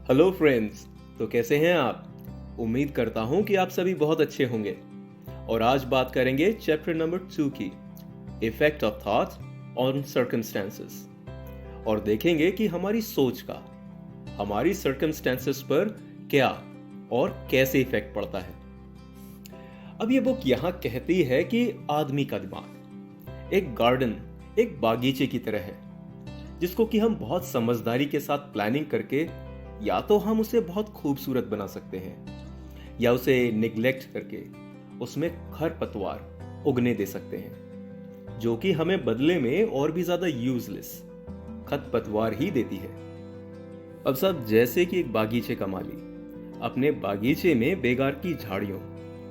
Hello friends. तो कैसे हैं आप? उम्मीद करता हूं कि आप सभी बहुत अच्छे होंगे। और आज बात करेंगे चैप्टर नंबर 2 की, effect of thought on circumstances. और देखेंगे कि हमारी सोच का हमारी सर्कमस्टेंसेस पर क्या और कैसे इफेक्ट पड़ता है। अब ये बुक यहां कहती है कि आदमी का दिमाग एक गार्डन, एक बागीचे की तरह है, जिसको कि हम बहुत समझदारी के साथ प्लानिंग करके या तो हम उसे बहुत खूबसूरत बना सकते हैं, या उसे निग्लेक्ट करके उसमें खरपतवार उगने दे सकते हैं, जो कि हमें बदले में और भी ज्यादा यूजलेस खरपतवार ही देती है। अब सब जैसे कि एक बागीचे का माली अपने बागीचे में बेकार की झाड़ियों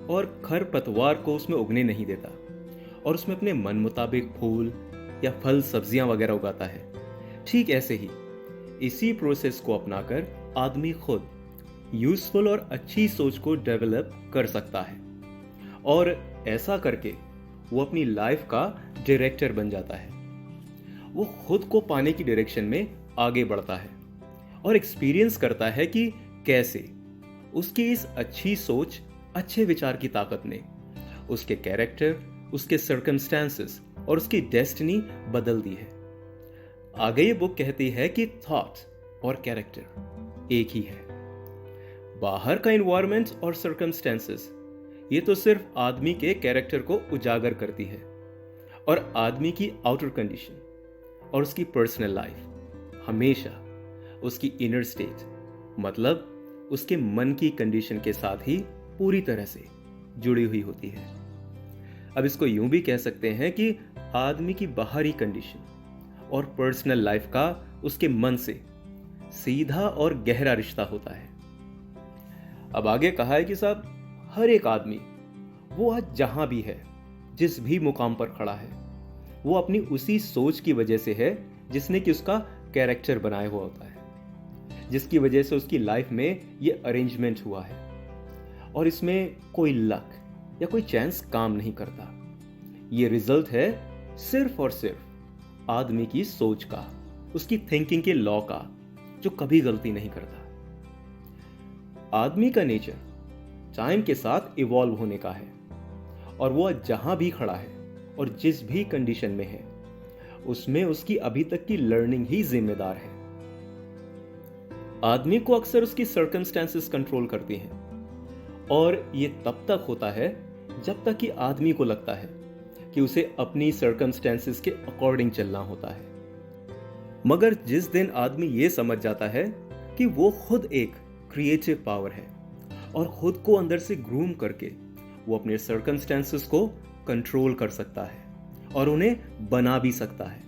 और खरपतवार को उसमें उगने नहीं देता और उसमें अपने मन मुताबिक फूल या फल सब्जियां वगैरह उगाता है, ठीक ऐसे ही इसी प्रोसेस को अपनाकर आदमी खुद यूजफुल और अच्छी सोच को डेवलप कर सकता है, और ऐसा करके वो अपनी लाइफ का डायरेक्टर बन जाता है। वो खुद को पाने की डायरेक्शन में आगे बढ़ता है और एक्सपीरियंस करता है कि कैसे उसकी इस अच्छी सोच, अच्छे विचार की ताकत ने उसके कैरेक्टर, उसके सर्कमस्टेंसेस और उसकी डेस्टिनी बदल दी है। आगे ये बुक कहती है कि थॉट और कैरेक्टर एक ही है। बाहर का एनवायरनमेंट और सर्कमस्टेंसेस ये तो सिर्फ आदमी के कैरेक्टर को उजागर करती है, और आदमी की आउटर कंडीशन और उसकी पर्सनल लाइफ हमेशा उसकी इनर स्टेट, मतलब उसके मन की कंडीशन के साथ ही पूरी तरह से जुड़ी हुई होती है। अब इसको यूं भी कह सकते हैं कि आदमी की बाहरी कंडीशन और पर्सनल लाइफ का उसके मन से सीधा और गहरा रिश्ता होता है। अब आगे कहा है कि साहब, हर एक आदमी वो आज जहां भी है, जिस भी मुकाम पर खड़ा है, वो अपनी उसी सोच की वजह से है जिसने कि उसका कैरेक्टर बनाया हुआ होता है, जिसकी वजह से उसकी लाइफ में ये अरेंजमेंट हुआ है। और इसमें कोई लक या कोई चांस काम नहीं करता। ये रिजल्ट है सिर्फ और सिर्फ आदमी की सोच का, उसकी थिंकिंग के लॉ का, जो कभी गलती नहीं करता। आदमी का नेचर टाइम के साथ इवॉल्व होने का है, और वो जहां भी खड़ा है और जिस भी कंडीशन में है, उसमें उसकी अभी तक की लर्निंग ही जिम्मेदार है। आदमी को अक्सर उसकी सर्कमस्टेंसेस कंट्रोल करती हैं, और ये तब तक होता है जब तक कि आदमी को लगता है कि उसे अपनी सर्कमस्टेंसेस के अकॉर्डिंग चलना होता है। मगर जिस दिन आदमी ये समझ जाता है कि वो खुद एक क्रिएटिव पावर है और खुद को अंदर से ग्रूम करके वो अपने सर्कमस्टेंसेस को कंट्रोल कर सकता है और उन्हें बना भी सकता है,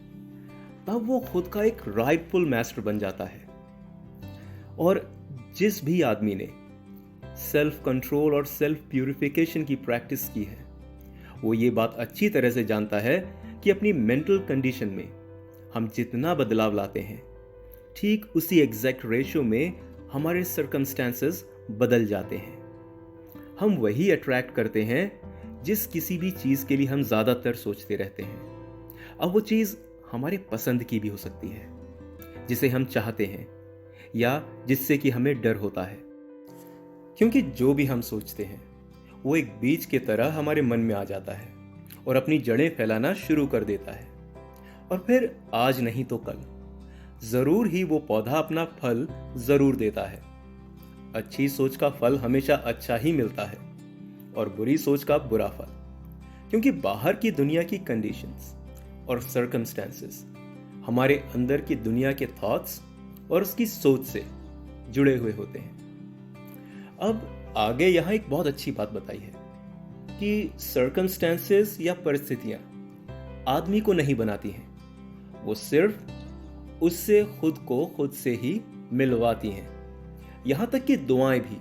तब वो खुद का एक राइटफुल मास्टर बन जाता है। और जिस भी आदमी ने सेल्फ कंट्रोल और सेल्फ प्यूरिफिकेशन की प्रैक्टिस की है, वो ये बात अच्छी तरह से जानता है कि अपनी मेंटल कंडीशन में हम जितना बदलाव लाते हैं, ठीक उसी एग्जैक्ट रेशियो में हमारे सर्कमस्टेंसेस बदल जाते हैं। हम वही अट्रैक्ट करते हैं जिस किसी भी चीज के लिए हम ज्यादातर सोचते रहते हैं। अब वो चीज हमारे पसंद की भी हो सकती है, जिसे हम चाहते हैं या जिससे कि हमें डर होता है, क्योंकि जो भी हम सोचते हैं वो एक बीज की तरह हमारे मन में आ जाता है और अपनी जड़ें फैलाना शुरू कर देता है। और फिर आज नहीं तो कल जरूर ही वो पौधा अपना फल जरूर देता है। अच्छी सोच का फल हमेशा अच्छा ही मिलता है, और बुरी सोच का बुरा फल, क्योंकि बाहर की दुनिया की कंडीशंस और सर्कमस्टेंसेस हमारे अंदर की दुनिया के थॉट्स और उसकी सोच से जुड़े हुए होते हैं। अब आगे यहां एक बहुत अच्छी बात बताई है कि सर्कमस्टेंसेस या परिस्थितियां आदमी को नहीं बनाती हैं, वो सिर्फ उससे खुद को खुद से ही मिलवाती हैं। यहां तक कि दुआएं भी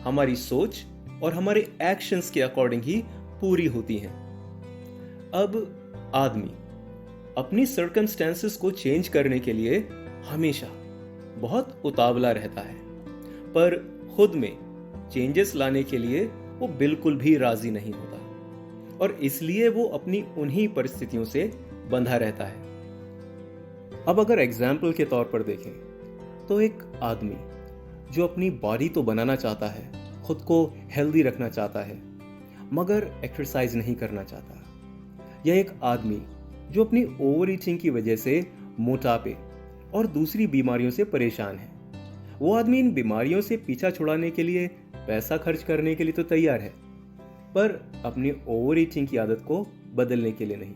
हमारी सोच और हमारे एक्शंस के अकॉर्डिंग ही पूरी होती हैं। अब आदमी अपनी सर्कमस्टेंसेस को चेंज करने के लिए हमेशा बहुत उतावला रहता है, पर खुद में चेंजेस लाने के लिए वो बिल्कुल भी राजी नहीं होता, और इसलिए वो अपनी उन्हीं परिस्थितियों से बंधा रहता है। अब अगर एग्जाम्पल के तौर पर देखें तो एक आदमी जो अपनी बॉडी तो बनाना चाहता है, खुद को हेल्दी रखना चाहता है, मगर एक्सरसाइज नहीं करना चाहता। यह एक आदमी जो अपनी ओवर ईटिंग की वजह से मोटापे और दूसरी बीमारियों से परेशान है। वो आदमी इन बीमारियों से पीछा छुड़ाने के लिए पैसा खर्च करने के लिए तो तैयार है, पर अपनी ओवर ईटिंग की आदत को बदलने के लिए नहीं।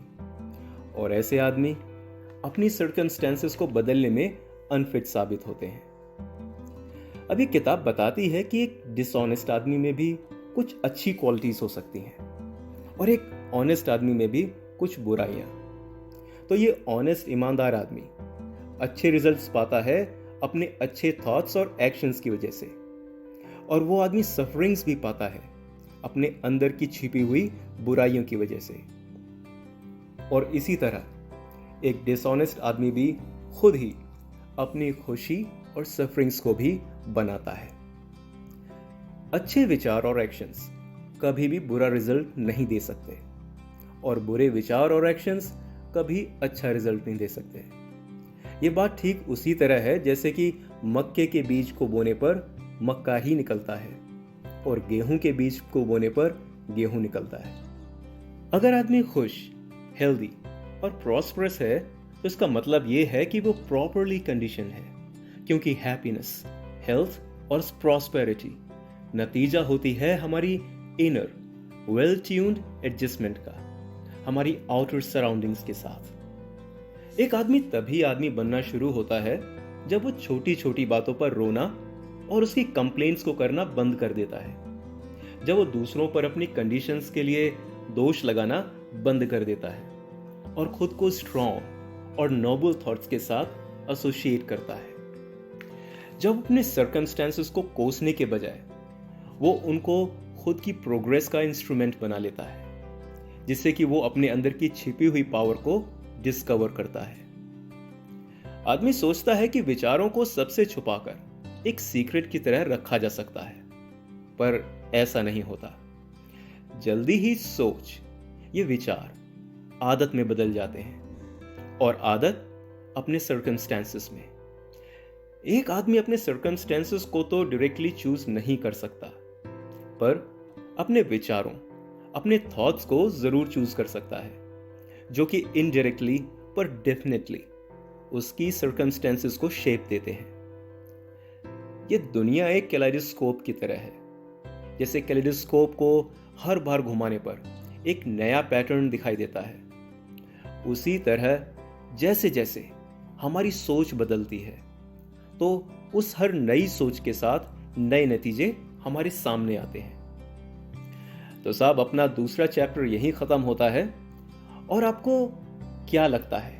और ऐसे आदमी अपनी सर्कमस्टेंसेस को बदलने में अनफिट साबित होते हैं। अब ये किताब बताती है कि एक डिसऑनेस्ट आदमी में भी कुछ अच्छी क्वालिटीज हो सकती हैं और एक ऑनेस्ट आदमी में भी कुछ बुराइयां। तो ये ऑनेस्ट ईमानदार आदमी अच्छे रिजल्ट्स पाता है अपने अच्छे थॉट्स और एक्शंस की वजह से, और वो आदमी सफरिंग्स भी पाता है अपने अंदर की छिपी हुई बुराइयों की वजह से। और इसी तरह एक डिसऑनेस्ट आदमी भी खुद ही अपनी खुशी और सफरिंग्स को भी बनाता है। अच्छे विचार और एक्शंस कभी भी बुरा रिजल्ट नहीं दे सकते, और बुरे विचार और एक्शंस कभी अच्छा रिजल्ट नहीं दे सकते। ये बात ठीक उसी तरह है जैसे कि मक्के के बीज को बोने पर मक्का ही निकलता है और गेहूं के बीज को बोने पर गेहूं निकलता है। अगर आदमी खुश, हेल्दी और प्रॉस्परस है तो इसका मतलब ये है कि वो प्रॉपरली कंडीशन है, क्योंकि हैप्पीनेस, हेल्थ और प्रॉस्पेरिटी नतीजा होती है हमारी इनर वेल ट्यून्ड एडजस्टमेंट का, हमारी आउटर सराउंडिंग्स के साथ। एक आदमी तभी आदमी बनना शुरू होता है जब वो छोटी छोटी बातों पर रोना और उसकी कंप्लेंट्स को करना बंद कर देता है, जब वो दूसरों पर अपनी कंडीशंस के लिए दोष लगाना बंद कर देता है और खुद को स्ट्रॉन्ग और नोबल थॉट्स के साथ एसोसिएट करता है, जब अपने सर्कमस्टेंसेस को कोसने के बजाय वो उनको खुद की प्रोग्रेस का इंस्ट्रूमेंट बना लेता है, जिससे कि वो अपने अंदर की छिपी हुई पावर को डिस्कवर करता है। आदमी सोचता है कि विचारों को सबसे छुपाकर एक सीक्रेट की तरह रखा जा सकता है, पर ऐसा नहीं होता। जल्दी ही सोच, ये विचार आदत में बदल जाते हैं और आदत अपने सर्कमस्टेंसेस में। एक आदमी अपने सर्कमस्टेंसेस को तो डायरेक्टली चूज नहीं कर सकता, पर अपने विचारों, अपने थॉट्स को जरूर चूज कर सकता है, जो कि इनडायरेक्टली पर डेफिनेटली उसकी सर्कमस्टेंसेस को शेप देते हैं। ये दुनिया एक कैलेडोस्कोप की तरह है। जैसे कैलेडोस्कोप को हर बार घुमाने पर एक नया पैटर्न दिखाई देता है, उसी तरह जैसे जैसे हमारी सोच बदलती है तो उस हर नई सोच के साथ नए नतीजे हमारे सामने आते हैं। तो साहब, अपना दूसरा चैप्टर यहीं खत्म होता है। और आपको क्या लगता है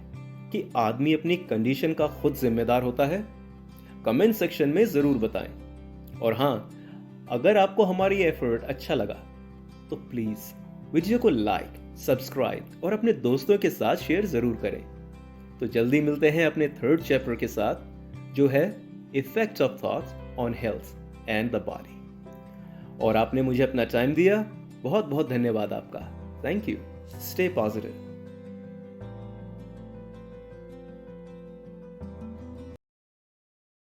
कि आदमी अपनी कंडीशन का खुद जिम्मेदार होता है? कमेंट सेक्शन में जरूर बताएं। और हां, अगर आपको हमारी एफर्ट अच्छा लगा तो प्लीज वीडियो को लाइक, सब्सक्राइब और अपने दोस्तों के साथ शेयर जरूर करें। तो जल्दी मिलते हैं अपने थर्ड चैप्टर के साथ, जो है effect of thoughts on health and the body. और आपने मुझे अपना टाइम दिया, बहुत बहुत धन्यवाद आपका। Thank you. Stay positive.